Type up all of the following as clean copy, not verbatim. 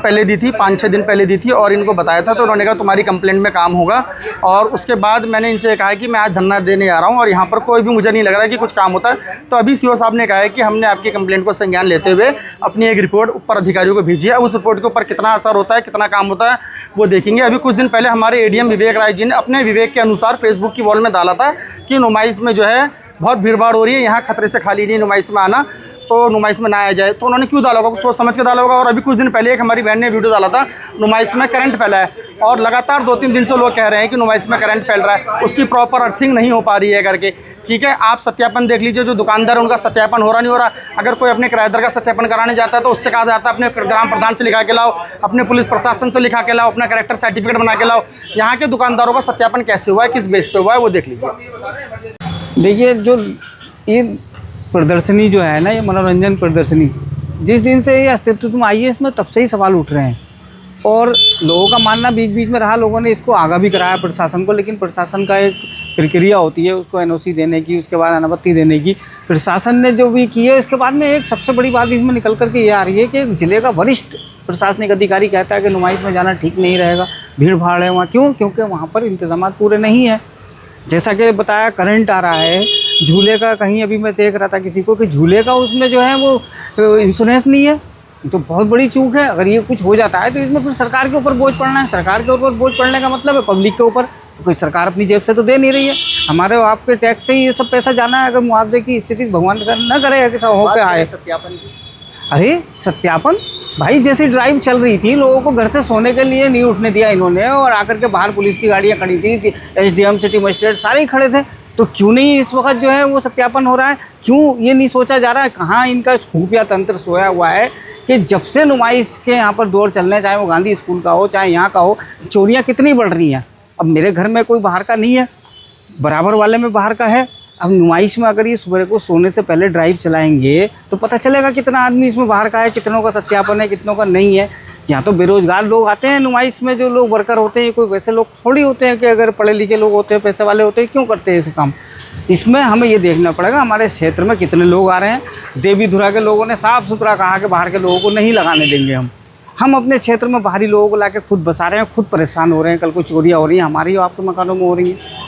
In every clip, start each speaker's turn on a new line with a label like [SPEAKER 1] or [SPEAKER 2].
[SPEAKER 1] पहले दी थी, 5-6 दिन पहले दी थी और इनको बताया था, तो उन्होंने कहा तुम्हारी कंप्लेंट में काम होगा। और उसके बाद मैंने इनसे कहा कि मैं आज धरना देने आ रहा हूँ और यहाँ पर कोई भी मुझे नहीं लग रहा है कि कुछ काम होता है। तो अभी सीओ साहब ने कहा है कि हमने आपकी कंप्लेंट को संज्ञान लेते हुए अपनी एक रिपोर्ट ऊपर अधिकारियों को भेजी है। उस रिपोर्ट के ऊपर कितना असर होता है, कितना काम होता है, वो देखेंगे। अभी कुछ दिन पहले हमारे एडीएम विवेक राय जी ने अपने विवेक के अनुसार फेसबुक की वॉल में डाला था कि नुमाइश में जो है बहुत भीड़भाड़ हो रही है, यहाँ खतरे से खाली नहीं नुमाइश में आना, तो नुमाइश में ना आया जाए। तो उन्होंने क्यों डाला होगा, सोच समझ के डाला होगा। और अभी कुछ दिन पहले एक हमारी बहन ने वीडियो डाला था, नुमाइश में करंट फैला है और लगातार 2-3 दिन से लोग कह रहे हैं कि नुमाइश में करंट फैल रहा है, उसकी प्रॉपर अर्थिंग नहीं हो पा रही है करके। ठीक है, आप सत्यापन देख लीजिए, जो दुकानदार है उनका सत्यापन हो रहा नहीं हो रहा। अगर कोई अपने किराएदार का सत्यापन कराने जाता है तो उससे कहा जाता है अपने ग्राम प्रधान से लिखा के लाओ, अपने पुलिस प्रशासन से लिखा के लाओ, अपना कैरेक्टर सर्टिफिकेट बना के लाओ। यहाँ के दुकानदारों का सत्यापन कैसे हुआ है, किस बेस पे हुआ है, वो देख लीजिए।
[SPEAKER 2] देखिए, जो ये प्रदर्शनी जो है ना, ये मनोरंजन प्रदर्शनी जिस दिन से ये अस्तित्व में आई है, इसमें तब से ही सवाल उठ रहे हैं और लोगों का मानना बीच बीच में रहा, लोगों ने इसको आगाह भी कराया प्रशासन को, लेकिन प्रशासन का एक प्रक्रिया होती है उसको एनओसी देने की, उसके बाद अनुमति देने की। प्रशासन ने जो भी की है, इसके बाद में एक सबसे बड़ी बात इसमें निकल कर के ये आ रही है कि जिले का वरिष्ठ प्रशासनिक अधिकारी कहता है कि नुमाइश में जाना ठीक नहीं रहेगा, भीड़ भाड़ है वहाँ। क्यों? क्योंकि वहाँ पर इंतजाम पूरे नहीं है। जैसा कि बताया, करंट आ रहा है, झूले का कहीं अभी मैं देख रहा था किसी को कि झूले का उसमें जो है वो इंश्योरेंस नहीं है, तो बहुत बड़ी चूक है। अगर ये कुछ हो जाता है तो इसमें फिर सरकार के ऊपर बोझ पड़ना है। सरकार के ऊपर बोझ पड़ने का मतलब है पब्लिक के ऊपर, तो कोई सरकार अपनी जेब से तो दे नहीं रही है, हमारे आपके टैक्स से ही ये सब पैसा जाना है। अगर मुआवजे की स्थिति भगवान न करे ऐसा हो के आए।
[SPEAKER 1] सत्यापन की,
[SPEAKER 2] अरे सत्यापन भाई, जैसी ड्राइव चल रही थी, लोगों को घर से सोने के लिए नहीं उठने दिया इन्होंने, और आकर के बाहर पुलिस की गाड़ियाँ खड़ी थी, एसडीएम, सिटी मजिस्ट्रेट सारे ही खड़े थे। तो क्यों नहीं इस वक्त जो है वो सत्यापन हो रहा है? क्यों ये नहीं सोचा जा रहा है? कहाँ इनका खुफिया तंत्र सोया हुआ है कि जब से नुमाइश के यहाँ पर दौर चलने, चाहे वो गांधी स्कूल का हो चाहे यहाँ का हो, चोरियाँ कितनी बढ़ रही हैं। अब मेरे घर में कोई बाहर का नहीं है, बराबर वाले में बाहर का है। अब नुमाइश में अगर ये सुबह को सोने से पहले ड्राइव चलाएंगे तो पता चलेगा कितना आदमी इसमें बाहर का है, कितनों का सत्यापन है, कितनों का नहीं है। यहाँ तो बेरोजगार लोग आते हैं नुमाइश में, जो लोग वर्कर होते हैं, कोई वैसे लोग थोड़ी होते हैं कि अगर पढ़े लिखे लोग होते हैं, पैसे वाले होते हैं, क्यों करते हैं ऐसे काम। इसमें हमें ये देखना पड़ेगा हमारे क्षेत्र में कितने लोग आ रहे हैं। देवीधुरा के लोगों ने साफ़ सुथरा कहा कि बाहर के लोगों को नहीं लगाने देंगे हम अपने क्षेत्र में बाहरी लोगों को लाके खुद बसा रहे हैं, खुद परेशान हो रहे हैं। कल को चोरियाँ हो रही हैं, हमारी और आपके मकानों में हो रही हैं।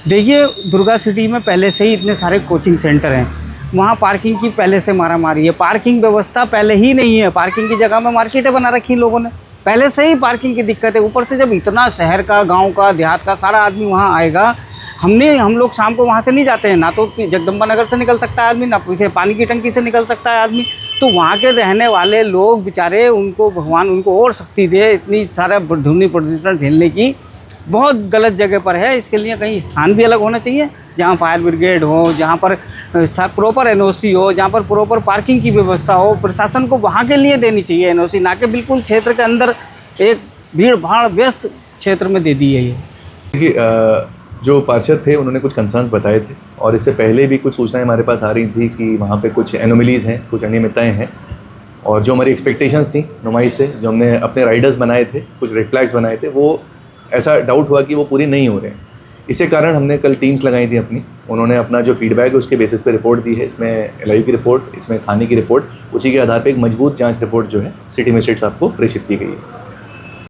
[SPEAKER 2] देखिए, दुर्गा सिटी में पहले से ही इतने सारे कोचिंग सेंटर हैं, वहाँ पार्किंग की पहले से मारामारी है, पार्किंग व्यवस्था पहले ही नहीं है, पार्किंग की जगह में मार्केटें बना रखी लोगों ने, पहले से ही पार्किंग की दिक्कत है। ऊपर से जब इतना शहर का, गांव का, देहात का सारा आदमी वहाँ आएगा, हम लोग शाम को वहाँ से नहीं जाते हैं, ना तो जगदम्बा नगर से निकल सकता है आदमी, ना पीछे पानी की टंकी से निकल सकता है आदमी। तो वहाँ के रहने वाले लोग बेचारे, उनको भगवान उनको और शक्ति दे इतनी सारा ध्वनि प्रदूषण झेलने की। बहुत गलत जगह पर है, इसके लिए कहीं स्थान भी अलग होना चाहिए, जहाँ फायर ब्रिगेड हो, जहाँ पर प्रॉपर एनओसी हो, जहाँ पर प्रॉपर पार्किंग की व्यवस्था हो। प्रशासन को वहाँ के लिए देनी चाहिए एनओसी, ना कि बिल्कुल क्षेत्र के अंदर एक भीड़ भाड़ व्यस्त क्षेत्र में दे दी है ये।
[SPEAKER 3] देखिए, जो पार्षद थे उन्होंने कुछ कंसर्न्स बताए थे और इससे पहले भी कुछ सूचनाएं हमारे पास आ रही थी कि वहाँ पे कुछ एनोमलीज़ हैं, कुछ अनियमितताएं हैं, और जो हमारी एक्सपेक्टेशंस थी नुमाइश से, जो हमने अपने राइडर्स बनाए थे, कुछ रेड फ्लैग्स बनाए थे, वो ऐसा डाउट हुआ कि वो पूरी नहीं हो रहे हैं। इसी कारण हमने कल टीम्स लगाई थी अपनी, उन्होंने अपना जो फीडबैक है उसके बेसिस पे रिपोर्ट दी है। इसमें एलआईयू की रिपोर्ट, इसमें थाने की रिपोर्ट, उसी के आधार पे एक मजबूत जांच रिपोर्ट जो है सिटी मजिस्ट्रेट साहब को प्रेषित की गई है।